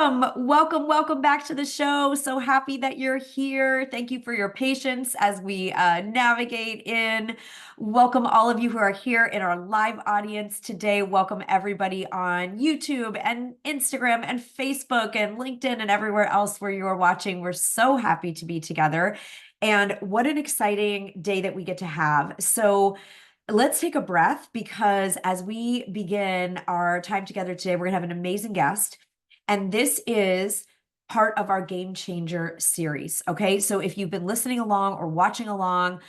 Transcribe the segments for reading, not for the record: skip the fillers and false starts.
Welcome back to the show. So happy that you're here. Thank you for your patience as we navigate in. Welcome all of you who are here in our live audience today. Welcome everybody on YouTube and Instagram and Facebook and LinkedIn and everywhere else where you are watching. We're so happy to be together. And what an exciting day that we get to have. So let's take a breath because as we begin our time together today, we're going to have an amazing guest. And this is part of our Game Changer series. Okay. So if you've been listening along or watching along,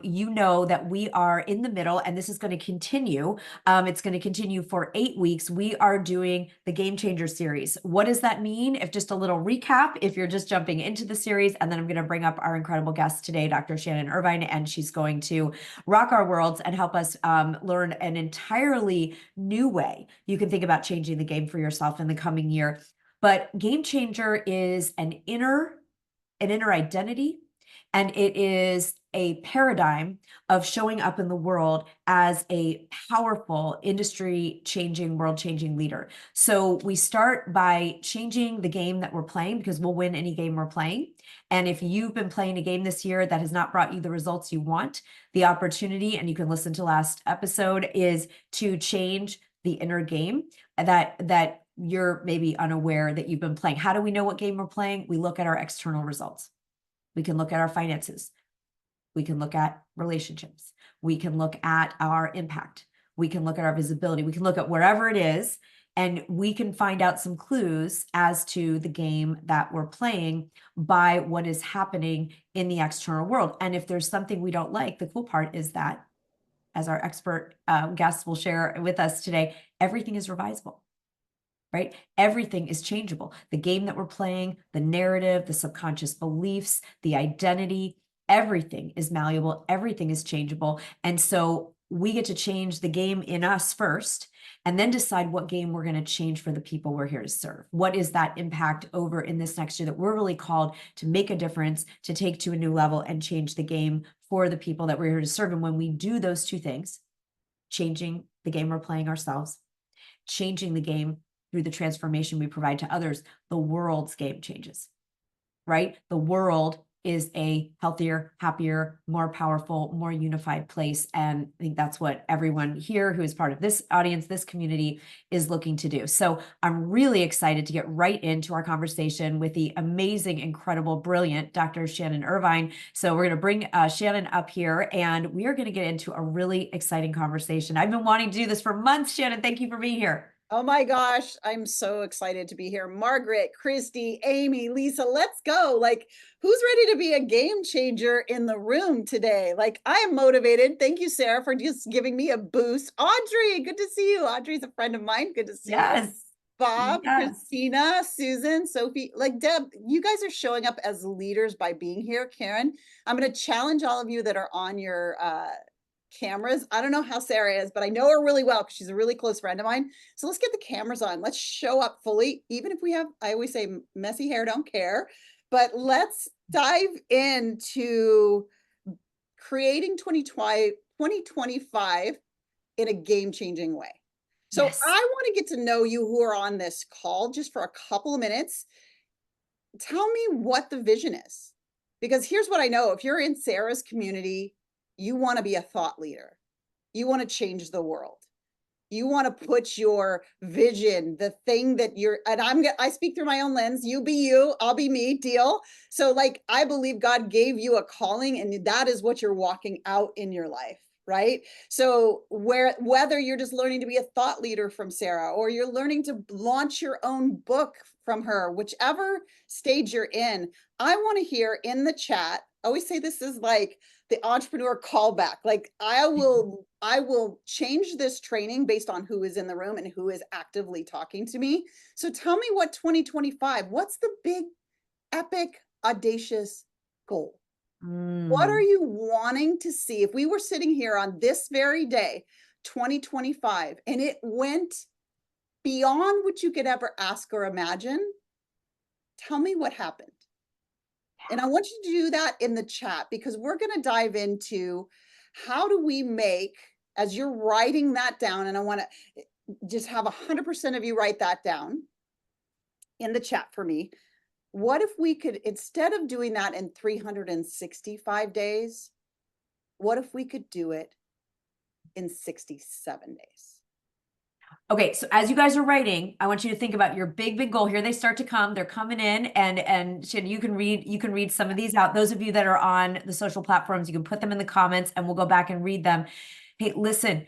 you know that we are in the middle and this is going to continue. It's going to continue for 8 weeks. We are doing the Game Changer series. What does that mean? If just a little recap, if you're just jumping into the series, and then I'm going to bring up our incredible guest today, Dr. Shannon Irvine, and she's going to rock our worlds and help us learn an entirely new way you can think about changing the game for yourself in the coming year. But Game Changer is an inner identity, and it is a paradigm of showing up in the world as a powerful industry changing, world changing leader. So we start by changing the game that we're playing because we'll win any game we're playing. And if you've been playing a game this year that has not brought you the results you want, the opportunity, and you can listen to last episode, is to change the inner game that you're maybe unaware that you've been playing. How do we know what game we're playing? We look at our external results. We can look at our finances. We can look at relationships. We can look at our impact. We can look at our visibility. We can look at wherever it is, and we can find out some clues as to the game that we're playing by what is happening in the external world. And if there's something we don't like, the cool part is that, as our expert guests will share with us today, everything is revisable. Right? Everything is changeable. The game that we're playing, the narrative, the subconscious beliefs, the identity, everything is malleable. Everything is changeable. And so we get to change the game in us first, and then decide what game we're going to change for the people we're here to serve. What is that impact over in this next year that we're really called to make a difference, to take to a new level and change the game for the people that we're here to serve? And when we do those two things, changing the game we're playing ourselves, changing the game through the transformation we provide to others, the world's game changes, right? The world is a healthier, happier, more powerful, more unified place. And I think that's what everyone here who is part of this audience, this community, is looking to do. So I'm really excited to get right into our conversation with the amazing, incredible, brilliant Dr. Shannon Irvine. So we're going to bring Shannon up here, and we are going to get into a really exciting conversation. I've been wanting to do this for months. Shannon, thank you for being here. Oh my gosh, I'm so excited to be here. Margaret, Christy, Amy, Lisa, let's go. Like, who's ready to be a game changer in the room today? Like, I am motivated. Thank you, Sarah, for just giving me a boost. Audrey, good to see you. Audrey's a friend of mine. Good to see you. Yes. Bob, Yes. Christina, Susan, Sophie, like Deb, you guys are showing up as leaders by being here. Karen, I'm going to challenge all of you that are on your cameras. I don't know how Sarah is, but I know her really well because she's a really close friend of mine. So let's get the cameras on. Let's show up fully, even if we have, I always say, messy hair, don't care. But let's dive into creating 2025 in a game-changing way. So Yes. I want to get to know you who are on this call just for a couple of minutes. Tell me what the vision is. Because here's what I know. If you're in Sarah's community, you want to be a thought leader. You want to change the world. You want to put your vision, the thing that you're, and I speak through my own lens. You be you, I'll be me, deal. So like, I believe God gave you a calling, and that is what you're walking out in your life. Right. So whether you're just learning to be a thought leader from Sarah, or you're learning to launch your own book from her, whichever stage you're in, I want to hear in the chat. I always say this is like the entrepreneur callback. Like I will change this training based on who is in the room and who is actively talking to me. So tell me what 2025, what's the big, epic, audacious goal? What are you wanting to see? If we were sitting here on this very day, 2025, and it went beyond what you could ever ask or imagine, tell me what happened. And I want you to do that in the chat, because we're going to dive into how do we make, as you're writing that down, and I want to just have 100% of you write that down. in the chat for me, what if we could, instead of doing that in 365 days, what if we could do it in 67 days? Okay, so as you guys are writing, I want you to think about your big goal. Here they start to come. They're coming in, and Shannon, you can read some of these out. Those of you that are on the social platforms, you can put them in the comments, and we'll go back and read them. Hey, listen,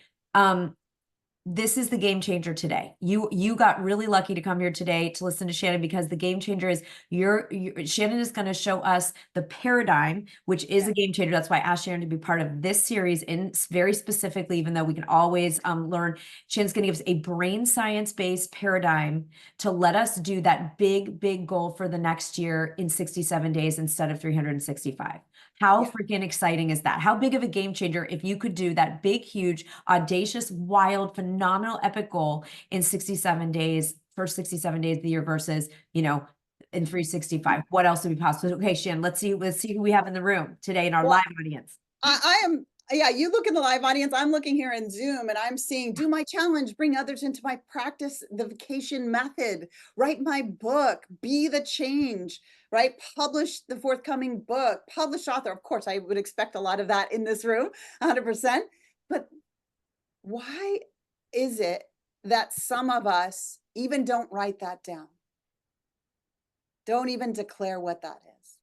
this is the game changer today. You got really lucky to come here today to listen to Shannon, because the game changer is Shannon is going to show us the paradigm, which is a game changer. That's why I asked Shannon to be part of this series in very specifically, even though we can always learn. Shannon's going to give us a brain science-based paradigm to let us do that big goal for the next year in 67 days instead of 365. How freaking exciting is that? How big of a game changer if you could do that big, huge, audacious, wild, phenomenal, epic goal in 67 days, first 67 days of the year versus, in 365. What else would be possible? Okay, Shannon, let's see who we have in the room today in our live audience. I am, yeah, you look in the live audience, I'm looking here in Zoom and I'm seeing do my challenge, bring others into my practice, the vacation method, write my book, be the change, right? Publish the forthcoming book, publish author. Of course, I would expect a lot of that in this room, 100%. But why is it that some of us even don't write that down? Don't even declare what that is.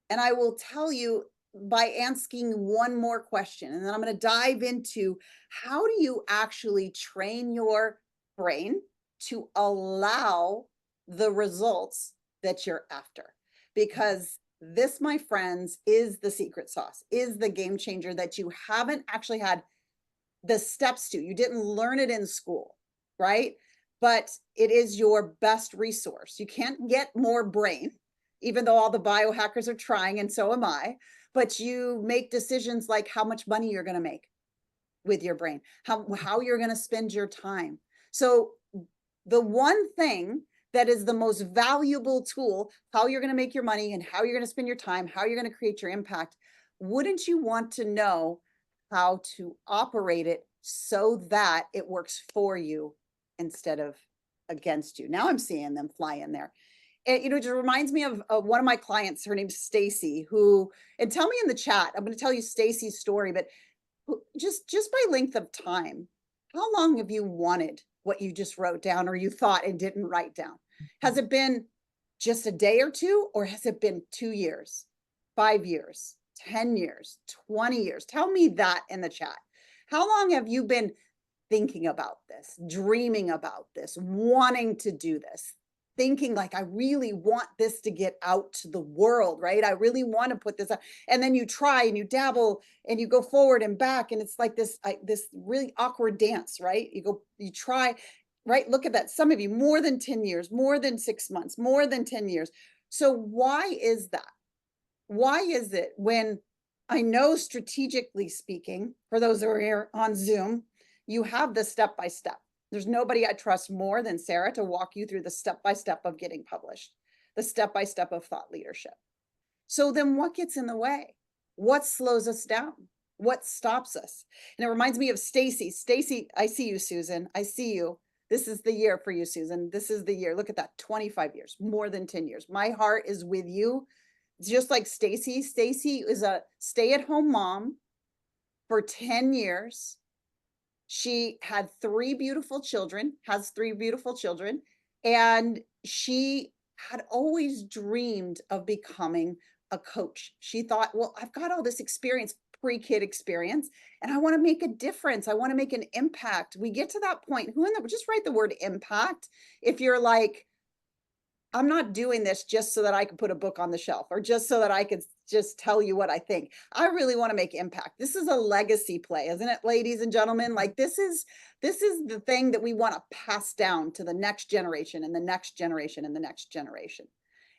And I will tell you by asking one more question, and then I'm going to dive into how do you actually train your brain to allow the results that you're after? Because this, my friends, is the secret sauce, is the game changer that you haven't actually had the steps to. You didn't learn it in school, right? But it is your best resource. You can't get more brain, even though all the biohackers are trying, and so am I. But you make decisions like how much money you're going to make with your brain, how you're going to spend your time. So the one thing that is the most valuable tool, how you're going to make your money and how you're going to spend your time, how you're going to create your impact, wouldn't you want to know how to operate it so that it works for you instead of against you? Now I'm seeing them fly in there. It just reminds me of one of my clients. Her name's Stacy, who, and tell me in the chat, I'm going to tell you Stacy's story, but just by length of time, how long have you wanted what you just wrote down or you thought and didn't write down? Has it been just a day or two, or has it been 2 years, 5 years, 10 years, 20 years? Tell me that in the chat. How long have you been thinking about this, dreaming about this, wanting to do this, thinking like, I really want this to get out to the world, right? I really want to put this out. And then you try and you dabble and you go forward and back. And it's like this really awkward dance, right? You try, right? Look at that. Some of you, more than 10 years, more than 6 months, more than 10 years. So why is that? Why is it when I know, strategically speaking, for those who are here on Zoom, you have the step-by-step. There's nobody I trust more than Sarah to walk you through the step-by-step of getting published, the step-by-step of thought leadership. So then what gets in the way? What slows us down? What stops us? And it reminds me of Stacy. Stacy, I see you, Susan. I see you. This is the year for you, Susan. This is the year. Look at that, 25 years, more than 10 years. My heart is with you. Just like Stacy. Stacy is a stay-at-home mom for 10 years. She had 3 beautiful children, has 3 beautiful children, and she had always dreamed of becoming a coach. She thought, well, I've got all this experience, pre-kid experience, and I want to make a difference. I want to make an impact. We get to that point. Just write the word impact. If you're like, I'm not doing this just so that I can put a book on the shelf or just so that I could just tell you what I think. I really want to make impact. This is a legacy play, isn't it, ladies and gentlemen? Like this is the thing that we want to pass down to the next generation and the next generation and the next generation.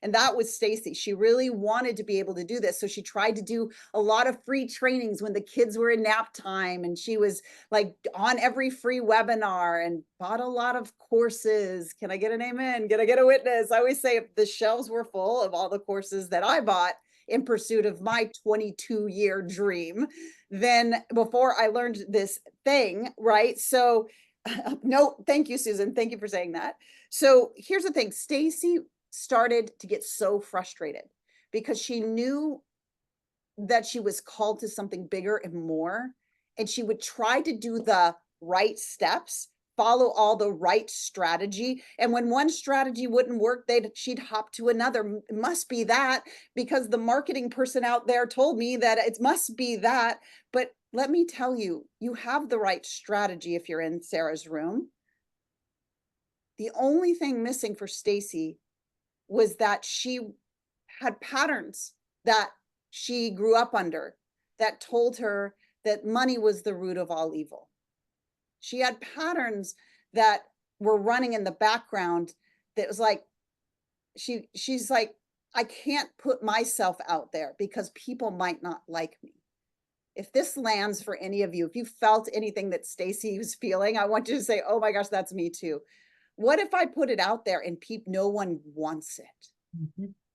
And that was Stacy. She really wanted to be able to do this. So she tried to do a lot of free trainings when the kids were in nap time. And she was like on every free webinar and bought a lot of courses. Can I get an amen? Can I get a witness? I always say if the shelves were full of all the courses that I bought in pursuit of my 22-year dream, then before I learned this thing, right? So no, thank you, Susan. Thank you for saying that. So here's the thing, Stacy started to get so frustrated because she knew that she was called to something bigger and more, and she would try to do the right steps, follow all the right strategy, and when one strategy wouldn't work, she'd hop to another. It must be that because the marketing person out there told me that it must be that. But let me tell you, you have the right strategy if you're in Sarah's room. The only thing missing for Stacy was that she had patterns that she grew up under that told her that money was the root of all evil. She had patterns that were running in the background that was like, she's like, I can't put myself out there because people might not like me. If this lands for any of you, if you felt anything that Stacy was feeling, I want you to say, oh my gosh, that's me too. What if I put it out there and no one wants it?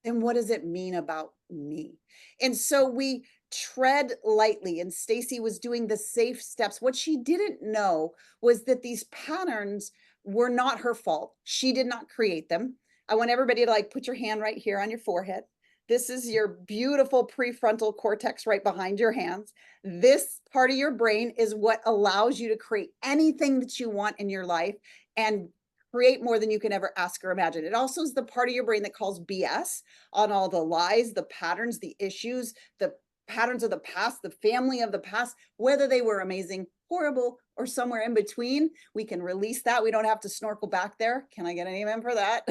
Then what does it mean about me? And so we tread lightly, and Stacy was doing the safe steps. What she didn't know was that these patterns were not her fault. She did not create them. I want everybody to like put your hand right here on your forehead. This is your beautiful prefrontal cortex right behind your hands. This part of your brain is what allows you to create anything that you want in your life and create more than you can ever ask or imagine. It also is the part of your brain that calls BS on all the lies, the patterns, the issues, the patterns of the past, the family of the past, whether they were amazing, horrible, or somewhere in between. We can release that. We don't have to snorkel back there. Can I get an amen for that?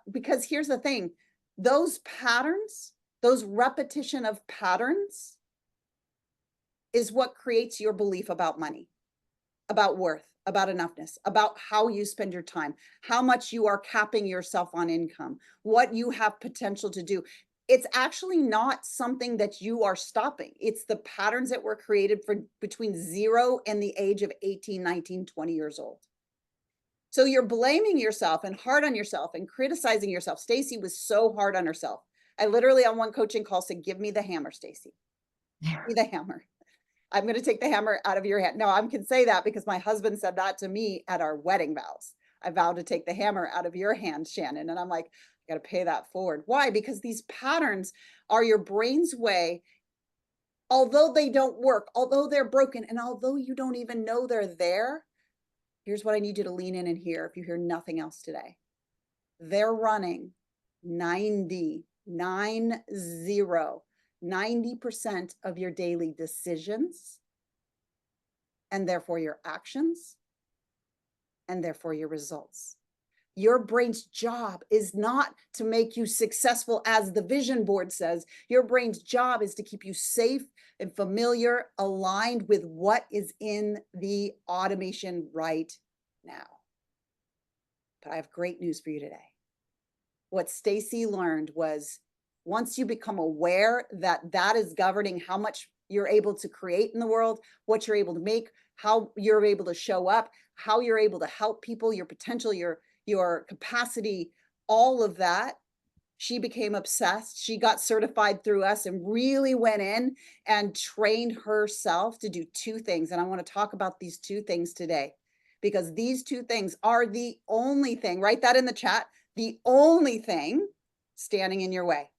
Because here's the thing, those patterns, those repetition of patterns is what creates your belief about money, about worth, about enoughness, about how you spend your time, how much you are capping yourself on income, what you have potential to do. It's actually not something that you are stopping. It's the patterns that were created for between 0 and the age of 18, 19, 20 years old. So you're blaming yourself and hard on yourself and criticizing yourself. Stacy was so hard on herself. I literally on one coaching call said, give me the hammer, Stacy. Give me the hammer. I'm going to take the hammer out of your hand. No, I can say that because my husband said that to me at our wedding vows. I vowed to take the hammer out of your hand, Shannon. And I'm like, I got to pay that forward. Why? Because these patterns are your brain's way, although they don't work, although they're broken, and although you don't even know they're there. Here's what I need you to lean in and hear if you hear nothing else today. They're running 90% of your daily decisions, and therefore your actions, and therefore your results. Your brain's job is not to make you successful, as the vision board says. Your brain's job is to keep you safe and familiar, aligned with what is in the automation right now. But I have great news for you today. What Stacy learned was, once you become aware that that is governing how much you're able to create in the world, what you're able to make, how you're able to show up, how you're able to help people, your potential, your capacity, all of that, she became obsessed. She got certified through us and really went in and trained herself to do 2 things. And I want to talk about these 2 things today, because these 2 things are the only thing, write that in the chat, the only thing standing in your way.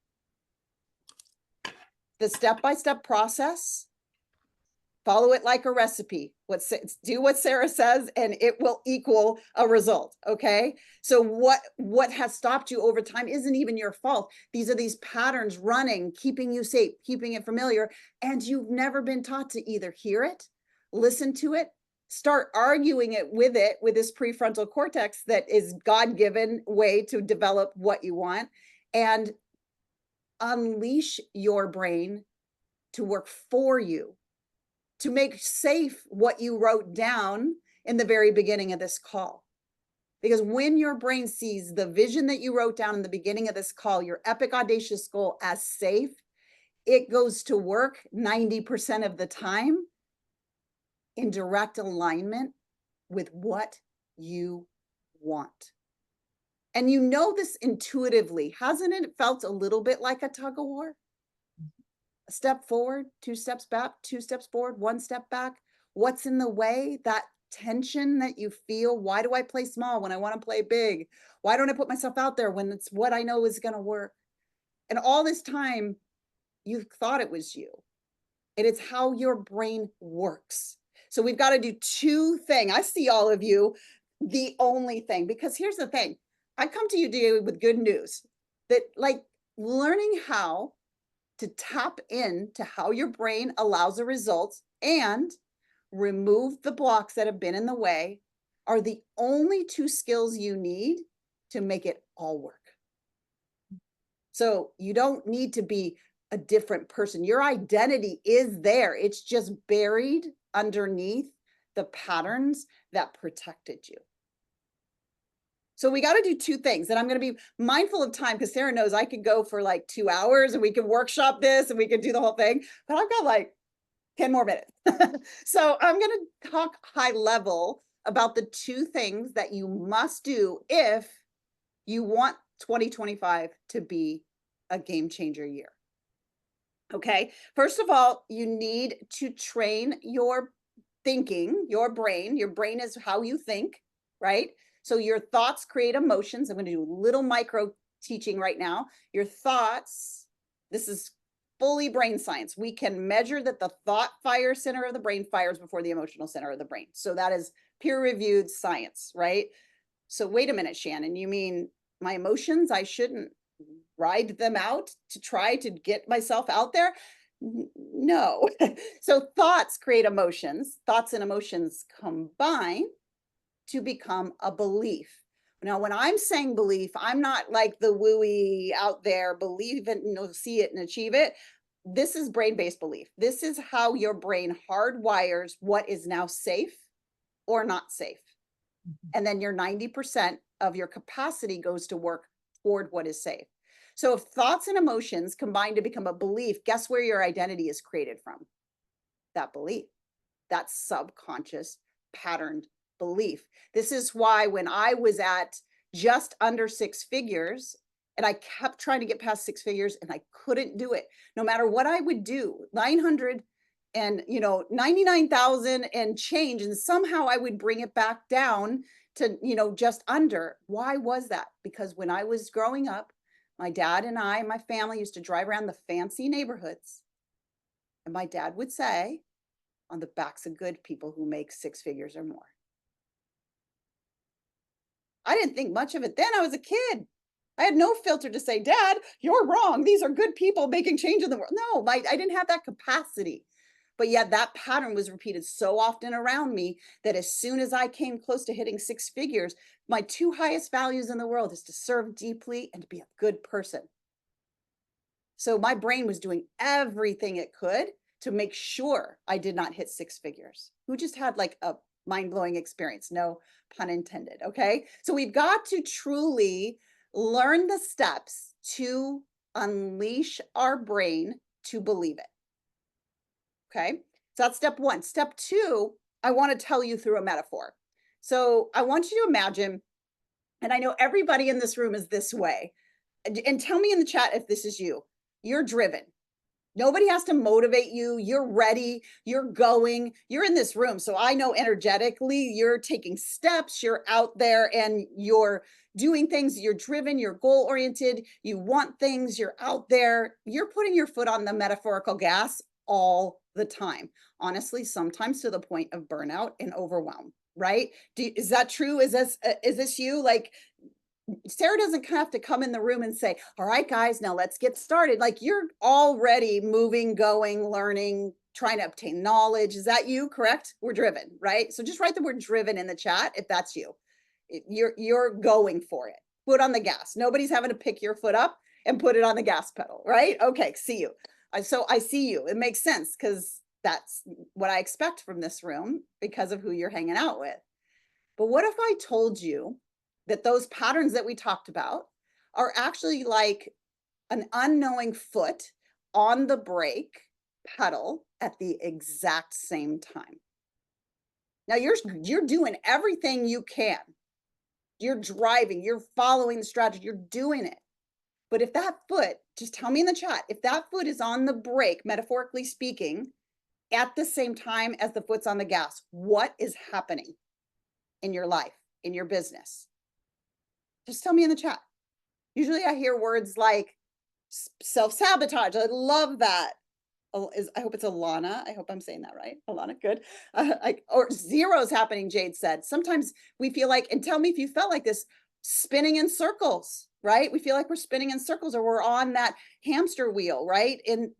The step-by-step process, follow it like a recipe. Do what Sarah says and it will equal a result, okay? So what has stopped you over time isn't even your fault. These are these patterns running, keeping you safe, keeping it familiar, and you've never been taught to either hear it, listen to it, start arguing it with this prefrontal cortex that is God-given way to develop what you want, and unleash your brain to work for you, to make safe what you wrote down in the very beginning of this call. Because when your brain sees the vision that you wrote down in the beginning of this call, your epic audacious goal, as safe, it goes to work 90% of the time in direct alignment with what you want. And you know this intuitively. Hasn't it felt a little bit like a tug of war? A step forward, 2 steps back, 2 steps forward, 1 step back. What's in the way? That tension that you feel. Why do I play small when I want to play big? Why don't I put myself out there when it's what I know is going to work? And all this time, you thought it was you. And it's how your brain works. So we've got to do two things. I see all of you, the only thing, because here's the thing. I come to you today with good news that like learning how to tap into how your brain allows a result and remove the blocks that have been in the way are the only two skills you need to make it all work. So you don't need to be a different person. Your identity is there. It's just buried underneath the patterns that protected you. So we got to do two things. And I'm going to be mindful of time because Sarah knows I could go for like 2 hours and we can workshop this and we can do the whole thing. But I've got like 10 more minutes. So I'm going to talk high level about the two things that you must do if you want 2025 to be a game changer year. Okay. First of all, you need to train your thinking, your brain. Your brain is how you think, right? So your thoughts create emotions. I'm going to do a little micro teaching right now. Your thoughts, this is fully brain science. We can measure that the thought fire center of the brain fires before the emotional center of the brain. So that is peer-reviewed science, right? So wait a minute, Shannon, you mean my emotions, I shouldn't ride them out to try to get myself out there? No. So thoughts create emotions. Thoughts and emotions combine to become a belief. Now, when I'm saying belief, I'm not like the wooey out there, believe it and you'll see it and achieve it. This is brain-based belief. This is how your brain hardwires what is now safe or not safe. And then your 90% of your capacity goes to work toward what is safe. So if thoughts and emotions combine to become a belief, guess where your identity is created from? That belief, that subconscious patterned belief. This is why when I was at just under 6 figures and I kept trying to get past 6 figures and I couldn't do it, no matter what I would do, 900 and 99,000 and change, and somehow I would bring it back down to just under. Why was that? Because when I was growing up, my dad and I and my family used to drive around the fancy neighborhoods, and my dad would say, on the backs of good people who make 6 figures or more. I didn't think much of it then. I was a kid. I had no filter to say, Dad, you're wrong. These are good people making change in the world. No, I didn't have that capacity. But yet that pattern was repeated so often around me that as soon as I came close to hitting 6 figures, my 2 highest values in the world is to serve deeply and to be a good person. So my brain was doing everything it could to make sure I did not hit 6 figures. Who just had like a mind-blowing experience? No pun intended. Okay. So we've got to truly learn the steps to unleash our brain to believe it. Okay. So that's step 1. Step 2, I want to tell you through a metaphor. So I want you to imagine, and I know everybody in this room is this way, and tell me in the chat if this is you. You're driven. Nobody has to motivate you. You're ready. You're going. You're in this room. So I know energetically you're taking steps. You're out there and you're doing things. You're driven. You're goal oriented. You want things. You're out there. You're putting your foot on the metaphorical gas all the time. Honestly, sometimes to the point of burnout and overwhelm, right? Is that true? Is this you? Like, Sarah doesn't have to come in the room and say, all right, guys, now let's get started. Like, you're already moving, going, learning, trying to obtain knowledge. Is that you? Correct? We're driven, right? So just write the word driven in the chat if that's you. You're going for it. Foot on the gas. Nobody's having to pick your foot up and put it on the gas pedal, right? Okay, see you. So I see you. It makes sense because that's what I expect from this room because of who you're hanging out with. But what if I told you that those patterns that we talked about are actually like an unknowing foot on the brake pedal at the exact same time? Now you're doing everything you can. You're driving, you're following the strategy, you're doing it. But if that foot, just tell me in the chat, if that foot is on the brake, metaphorically speaking, at the same time as the foot's on the gas. What is happening in your life, in your business? Just tell me in the chat. Usually I hear words like self-sabotage. I love that. I hope it's Alana. I hope I'm saying that right. Alana, good. Or zeros happening, Jade said. Sometimes we feel like, and tell me if you felt like this, spinning in circles, right? We feel like we're spinning in circles or we're on that hamster wheel, right? And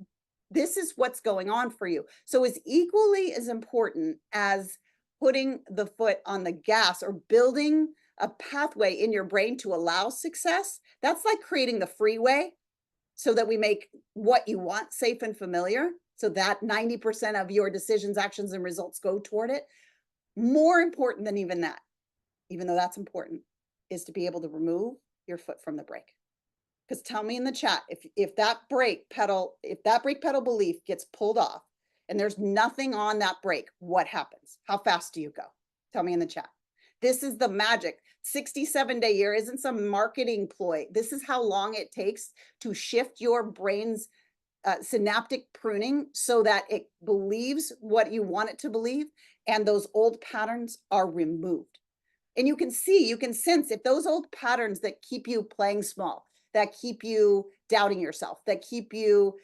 this is what's going on for you. So it's equally as important as putting the foot on the gas or building a pathway in your brain to allow success. That's like creating the freeway so that we make what you want safe and familiar, so that 90% of your decisions, actions, and results go toward it. More important than even that, even though that's important, is to be able to remove your foot from the brake. Because tell me in the chat, if that brake pedal belief gets pulled off and there's nothing on that brake, what happens? How fast do you go? Tell me in the chat. This is the magic. 67-day year isn't some marketing ploy. This is how long it takes to shift your brain's synaptic pruning so that it believes what you want it to believe, and those old patterns are removed. And you can see, you can sense if those old patterns that keep you playing small, that keep you doubting yourself, that keep you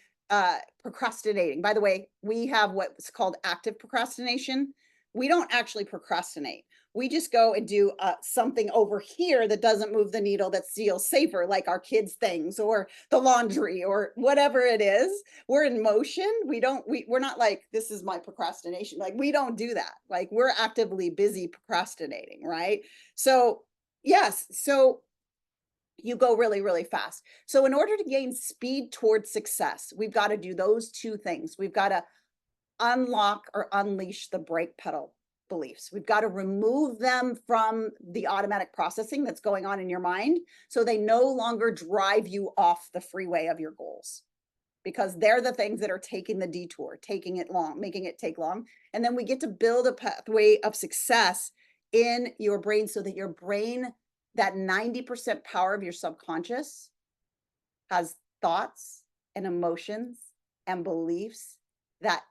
procrastinating. By the way, we have what's called active procrastination. We don't actually procrastinate. We just go and do something over here that doesn't move the needle, that feels safer, like our kids' things or the laundry or whatever it is. We're in motion. We're not like, this is my procrastination. Like, we don't do that. Like, we're actively busy procrastinating, right? So yes, so you go really, really fast. So in order to gain speed towards success, we've got to do those two things. We've got to unlock or unleash the brake pedal beliefs. We've got to remove them from the automatic processing that's going on in your mind so they no longer drive you off the freeway of your goals, because they're the things that are taking the detour, taking it long, making it take long. And then we get to build a pathway of success in your brain so that your brain, that 90% power of your subconscious, has thoughts and emotions and beliefs that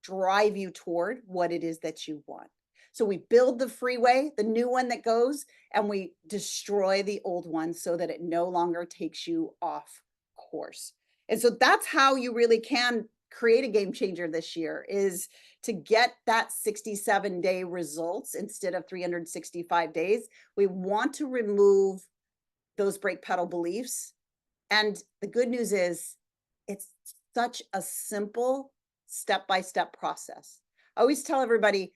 drive you toward what it is that you want. So we build the freeway, the new one that goes, and we destroy the old one so that it no longer takes you off course. And so that's how you really can create a game changer this year, is to get that 67-day results instead of 365 days. We want to remove those brake pedal beliefs. And the good news is it's such a simple step-by-step process. I always tell everybody,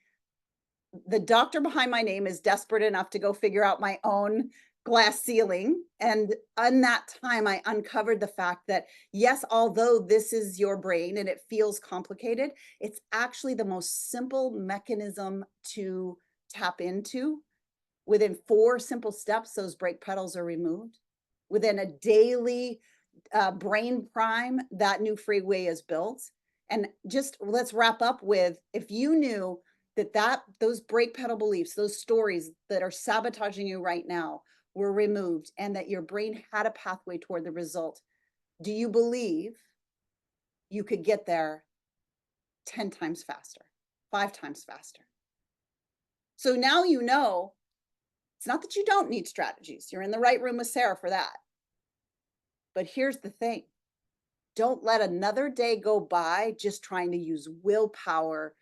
the doctor behind my name is desperate enough to go figure out my own glass ceiling. And in that time, I uncovered the fact that, yes, although this is your brain and it feels complicated, it's actually the most simple mechanism to tap into. Within 4 simple steps, those brake pedals are removed. Within a daily brain prime, that new freeway is built. And just let's wrap up with, if you knew that those brake pedal beliefs, those stories that are sabotaging you right now, were removed, and that your brain had a pathway toward the result, do you believe you could get there 10 times faster, 5 times faster? So now you know, it's not that you don't need strategies. You're in the right room with Sarah for that. But here's the thing. Don't let another day go by just trying to use willpower,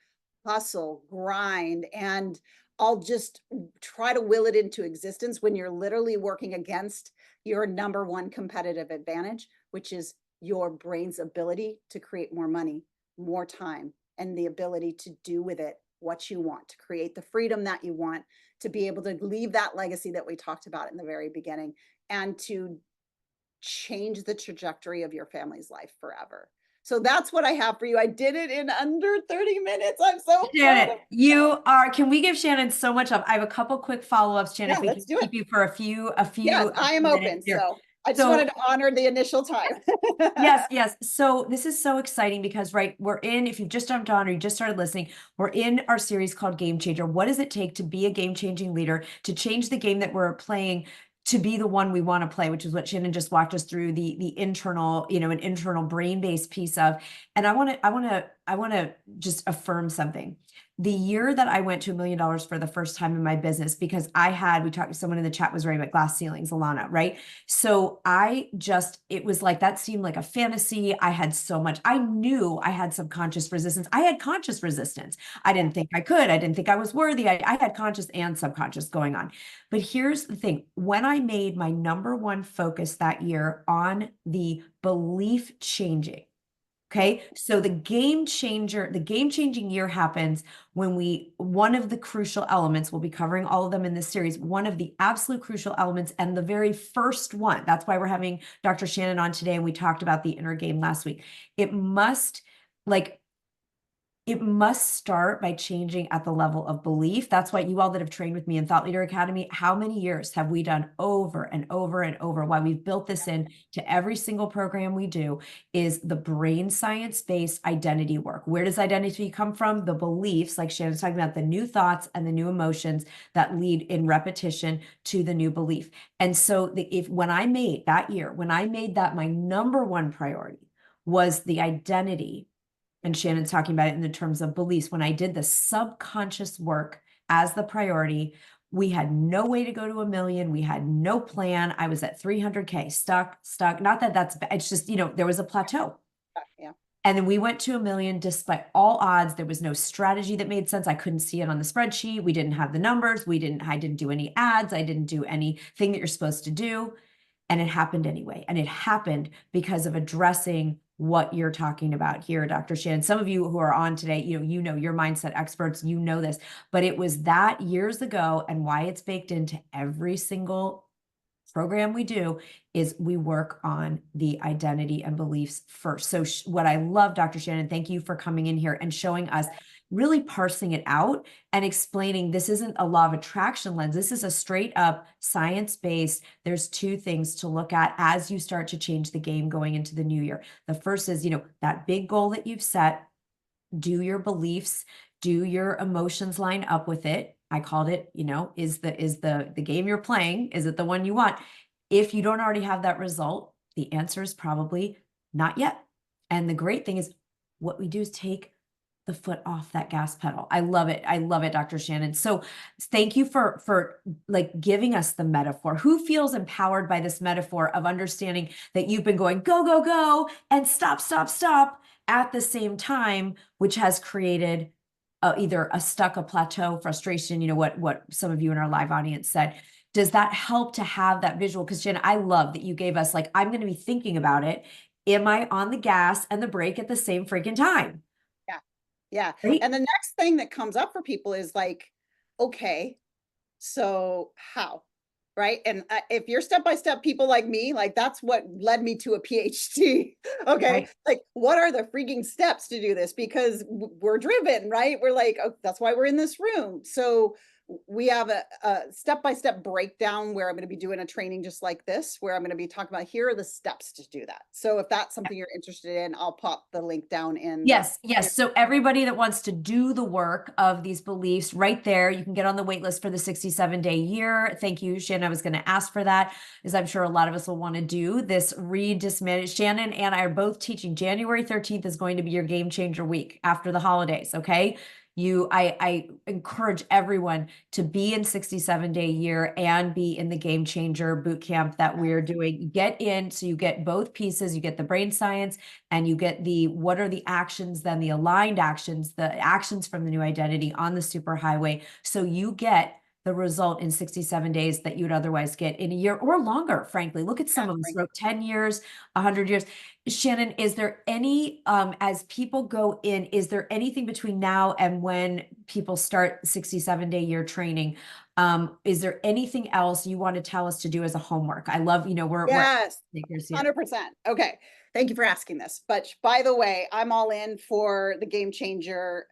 hustle, grind, and I'll just try to will it into existence when you're literally working against your #1 competitive advantage, which is your brain's ability to create more money, more time, and the ability to do with it what you want, to create the freedom that you want, to be able to leave that legacy that we talked about in the very beginning, and to change the trajectory of your family's life forever. So that's what I have for you. I did it in under 30 minutes. I'm so proud of Shannon, can we give Shannon so much love? I have a couple quick follow-ups, Shannon, Yeah, if we let's can do keep it. you for a few Yes, I am minutes open. here. So I just So- wanted to honor the initial time. Yes. So this is so exciting because, right, if you've just jumped on or you just started listening, we're in our series called Game Changer. What does it take to be a game-changing leader, to change the game that we're playing to be the one we want to play, which is what Shannon just walked us through, the internal, an internal brain-based piece of. And I want to just affirm something. The year that I went to $1 million for the first time in my business, because we talked to someone in the chat was worried about glass ceilings, Alana, right? So it was like, that seemed like a fantasy. I had so much, I knew I had subconscious resistance. I had conscious resistance. I didn't think I could. I didn't think I was worthy. I had conscious and subconscious going on. But here's the thing. When I made my number one focus that year on the belief changing, okay, so the game changing year happens when one of the crucial elements, we'll be covering all of them in this series, one of the absolute crucial elements and the very first one, that's why we're having Dr. Shannon on today, and we talked about the inner game last week. It must start by changing at the level of belief. That's why you all that have trained with me in Thought Leader Academy, how many years have we done over and over and over? Why we've built this in to every single program we do is the brain science-based identity work. Where does identity come from? The beliefs, like Shannon's talking about, the new thoughts and the new emotions that lead in repetition to the new belief. And so when I made that my number one priority was the identity. And Shannon's talking about it in the terms of beliefs. When I did the subconscious work as the priority, we had no way to go to $1 million. We had no plan. I was at 300K, stuck. Not that that's bad. It's just, there was a plateau. Yeah. And then we went to $1 million despite all odds. There was no strategy that made sense. I couldn't see it on the spreadsheet. We didn't have the numbers. I didn't do any ads. I didn't do anything that you're supposed to do. And it happened anyway. And it happened because of addressing what you're talking about here, Dr. Shannon. Some of you who are on today, you're mindset experts, this, but it was that years ago, and why it's baked into every single program we do is we work on the identity and beliefs first. So what I love, Dr. Shannon, thank you for coming in here and showing us, really parsing it out and explaining this isn't a law of attraction lens. This is a straight up science-based. There's two things to look at as you start to change the game going into the new year. The first is, that big goal that you've set, do your beliefs, do your emotions line up with it? I called it, is the game you're playing, is it the one you want? If you don't already have that result, the answer is probably not yet. And the great thing is what we do is take the foot off that gas pedal. I love it. I love it, Dr. Shannon. So thank you for like giving us the metaphor. Who feels empowered by this metaphor of understanding that you've been going, go, go, go, and stop, stop, stop at the same time, which has created either a plateau, frustration, what some of you in our live audience said. Does that help to have that visual? Because Jen, I love that you gave us I'm going to be thinking about it. Am I on the gas and the brake at the same freaking time? Yeah. Right? And the next thing that comes up for people is okay, so how? Right. And if you're step-by-step people like me, that's what led me to a PhD. Okay. Right. What are the freaking steps to do this? Because we're driven, right? We're oh, that's why we're in this room. So we have a step-by-step breakdown where I'm going to be doing a training just like this, where I'm going to be talking about here are the steps to do that. So if that's something you're interested in, I'll pop the link down in. Yes. So everybody that wants to do the work of these beliefs right there, you can get on the wait list for the 67-day year. Thank you, Shannon. I was going to ask for that, as I'm sure a lot of us will want to do this Shannon and I are both teaching. January 13th is going to be your game changer week after the holidays. Okay. I encourage everyone to be in 67-day year and be in the game changer boot camp that we're doing. Get in, so you get both pieces. You get the brain science and you get what are the actions, then the aligned actions, the actions from the new identity on the superhighway. So you get the result in 67 days that you would otherwise get in a year or longer, frankly. Look at some of us wrote 10 years, 100 years. Shannon, is there any, as people go in, is there anything between now and when people start 67-day year training? Is there anything else you want to tell us to do as a homework? I love, yes, 100%. Okay. Thank you for asking this. But by the way, I'm all in for the Game Changer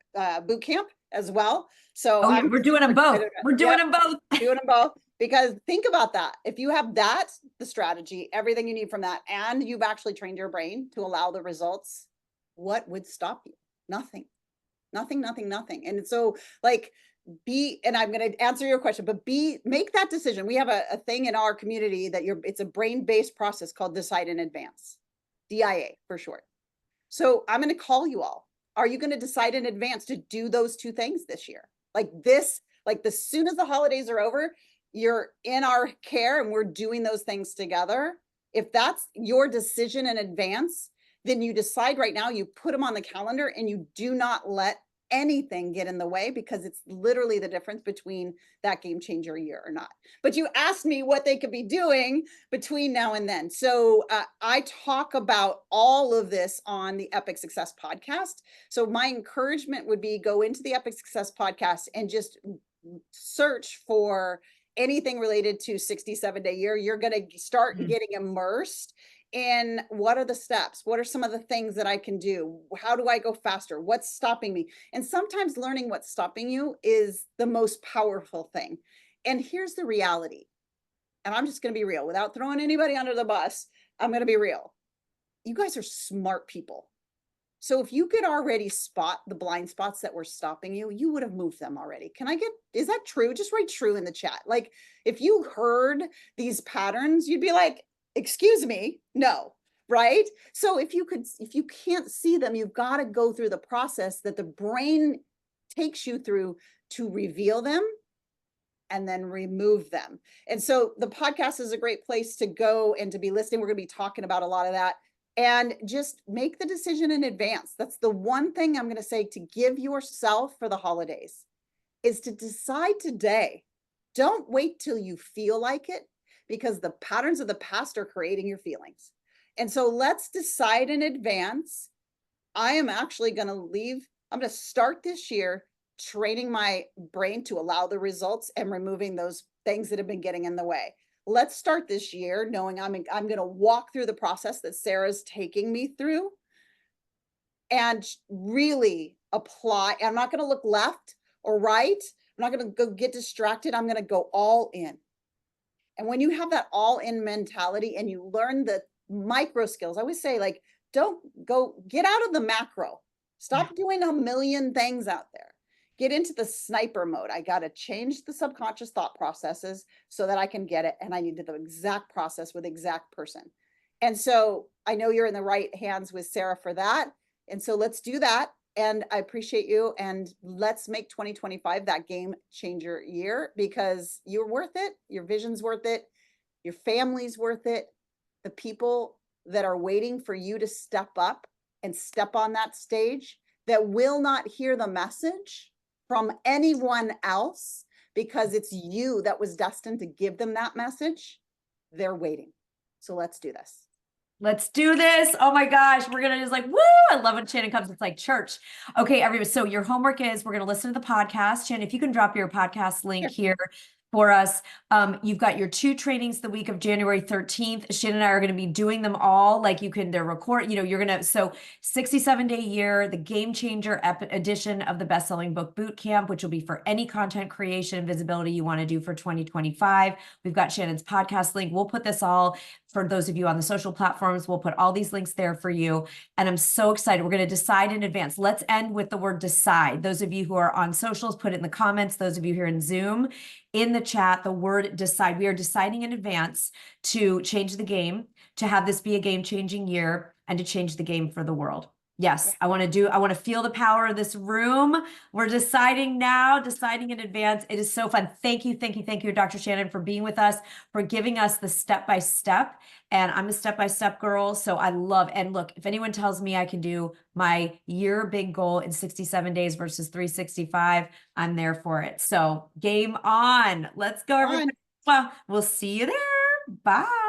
boot camp as well. So we're doing them both. We're doing them both. Doing them both. Because think about that. If you have that, the strategy, everything you need from that, and you've actually trained your brain to allow the results, what would stop you? Nothing. Nothing. And so and I'm going to answer your question, but make that decision. We have a thing in our community that it's a brain-based process called Decide in Advance, DIA for short. So I'm going to call you all. Are you going to decide in advance to do those two things this year? Like as soon as the holidays are over, you're in our care and we're doing those things together. If that's your decision in advance, then you decide right now, you put them on the calendar and you do not let anything get in the way, because it's literally the difference between that game changer year or not. But you asked me what they could be doing between now and then. So I talk about all of this on the Epic Success podcast. So my encouragement would be go into the Epic Success podcast and just search for anything related to 67-day year. You're going to start getting immersed in what are the steps? What are some of the things that I can do? How do I go faster? What's stopping me? And sometimes learning what's stopping you is the most powerful thing. And here's the reality. And I'm just going to be real without throwing anybody under the bus. I'm going to be real. You guys are smart people. So if you could already spot the blind spots that were stopping you, you would have moved them already. Is that true? Just write true in the chat. Like if you heard these patterns, you'd be like, excuse me, no, right? So if you can't see them, you've got to go through the process that the brain takes you through to reveal them and then remove them. And so the podcast is a great place to go and to be listening. We're going to be talking about a lot of that. And just make the decision in advance. That's the one thing I'm going to say to give yourself for the holidays, is to decide today. Don't wait till you feel like it, because the patterns of the past are creating your feelings. And so let's decide in advance. I am actually going to start this year training my brain to allow the results and removing those things that have been getting in the way. Let's start this year knowing I'm going to walk through the process that Sarah's taking me through and really apply. I'm not going to look left or right. I'm not going to go get distracted. I'm going to go all in. And when you have that all in mentality and you learn the micro skills, I always say, like, don't get out of the macro. Stop doing a million things out there. Get into the sniper mode. I got to change the subconscious thought processes so that I can get it. And I need the exact process with the exact person. And so I know you're in the right hands with Sarah for that. And so let's do that. And I appreciate you. And let's make 2025 that game changer year, because you're worth it. Your vision's worth it. Your family's worth it. The people that are waiting for you to step up and step on that stage, that will not hear the message from anyone else, because it's you that was destined to give them that message. They're waiting. So let's do this. Let's do this. Oh my gosh. We're going to just like, woo. I love when Shannon comes. It's like church. Okay, everybody. So your homework is we're going to listen to the podcast. Shannon, if you can drop your podcast link here for us. You've got your 2 trainings the week of January 13th. Shannon and I are going to be doing them all. Like they're record, you're going to, so 67-day year, the game changer edition of the best-selling book boot camp, which will be for any content creation and visibility you want to do for 2025. We've got Shannon's podcast link. We'll put this all for those of you on the social platforms. We'll put all these links there for you. And I'm so excited. We're going to decide in advance. Let's end with the word decide. Those of you who are on socials, put it in the comments. Those of you here in Zoom, in the chat, the word decide. We are deciding in advance to change the game, to have this be a game-changing year, and to change the game for the world. Yes, I want to feel the power of this room. We're deciding now, deciding in advance. It is so fun. Thank you, Dr. Shannon, for being with us, for giving us the step-by-step. And I'm a step-by-step girl, so I love, and look, if anyone tells me I can do my year big goal in 67 days versus 365, I'm there for it. So game on. Let's go, everybody. Well, we'll see you there. Bye.